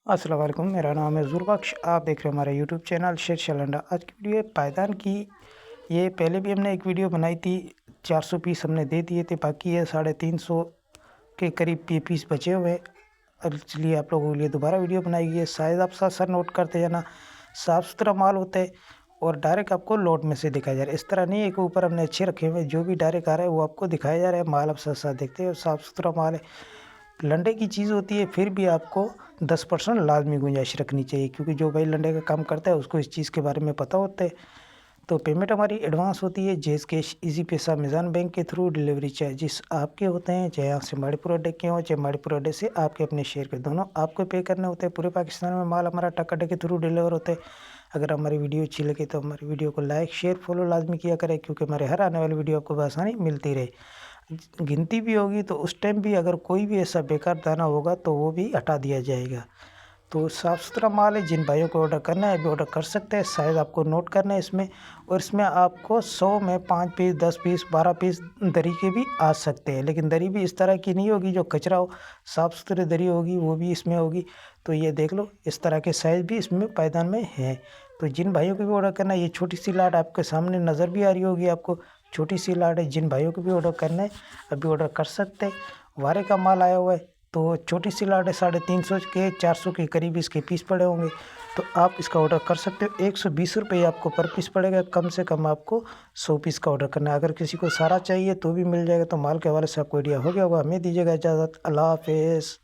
अस्सलाम वालेकुम, मेरा नाम है ज़ुरबख्श। आप देख रहे हो हमारा यूट्यूब चैनल शेर शलंडा। आज की वीडियो है पायदान की। ये पहले भी हमने एक वीडियो बनाई थी, 400 पीस हमने दे दिए थे, बाकी है 350 के करीब पीस बचे हुए हैं। अब इसलिए आप लोगों के लिए दोबारा वीडियो बनाई गई है। शायद आप साथ साथ नोट करते जाना, साफ़ सुथरा माल होता है और डायरेक्ट आपको लोट में से दिखाया जा रहा है। इस तरह नहीं है कि ऊपर हमने अच्छे रखे हुए हैं, जो भी डायरेक्ट आ रहा है वो आपको दिखाया जा रहा है। माल आप साथ साथ देखते हैं और साफ़ सुथरा माल है। लंडे की चीज़ होती है, फिर भी आपको 10% लाजमी गुंजाइश रखनी चाहिए, क्योंकि जो भाई लंडे का काम करता है उसको इस चीज़ के बारे में पता होता है। तो पेमेंट हमारी एडवांस होती है, जेज़ कैश, इजी पैसा, मिज़ान बैंक के थ्रू। डिलीवरी चार्जेस आपके होते हैं, चाहे यहाँ से मणिपुर अड्डे के हों, चाहे मणिपुर अड्डे से आपके अपने शहर के, दोनों आपको पे करने होते हैं। पूरे पाकिस्तान में माल हमारा ट्रक अड्डे के थ्रू डिलीवर होता है। अगर हमारी वीडियो अच्छी लगे तो हमारी वीडियो को लाइक शेयर फॉलो लाजमी किया करें, क्योंकि हमारे हर आने वाली वीडियो आपको आसानी मिलती रहे। गिनती भी होगी तो उस टाइम भी अगर कोई भी ऐसा बेकार दाना होगा तो वो भी हटा दिया जाएगा। तो साफ़ सुथरा माल है। जिन भाइयों को ऑर्डर करना है अभी ऑर्डर कर सकते हैं। साइज़ आपको नोट करना है इसमें, और इसमें आपको 100 में 5 पीस, 10 पीस, 12 पीस दरी के भी आ सकते हैं, लेकिन दरी भी इस तरह की नहीं होगी जो कचरा हो। साफ़ सुथरी दरी होगी, वो भी इसमें होगी। तो ये देख लो, इस तरह के साइज़ भी इसमें पायदान में है। तो जिन भाइयों को भी ऑर्डर करना है, ये छोटी सी लाट आपके सामने नज़र भी आ रही होगी आपको, छोटी सी लाट है। जिन भाइयों को भी ऑर्डर करना है अभी ऑर्डर कर सकते हैं। वारे का माल आया हुआ है, तो छोटी सी लाट है, 350 के 400 के करीब इसके पीस पड़े होंगे। तो आप इसका ऑर्डर कर सकते हो। 120 रुपये आपको पर पीस पड़ेगा। कम से कम आपको 100 पीस का ऑर्डर करना है। अगर किसी को सारा चाहिए तो भी मिल जाएगा। तो माल के हवाले से आपको आइडिया हो गया होगा। हमें दीजिएगा इजाज़त। अल्लाह हाफ़िज़।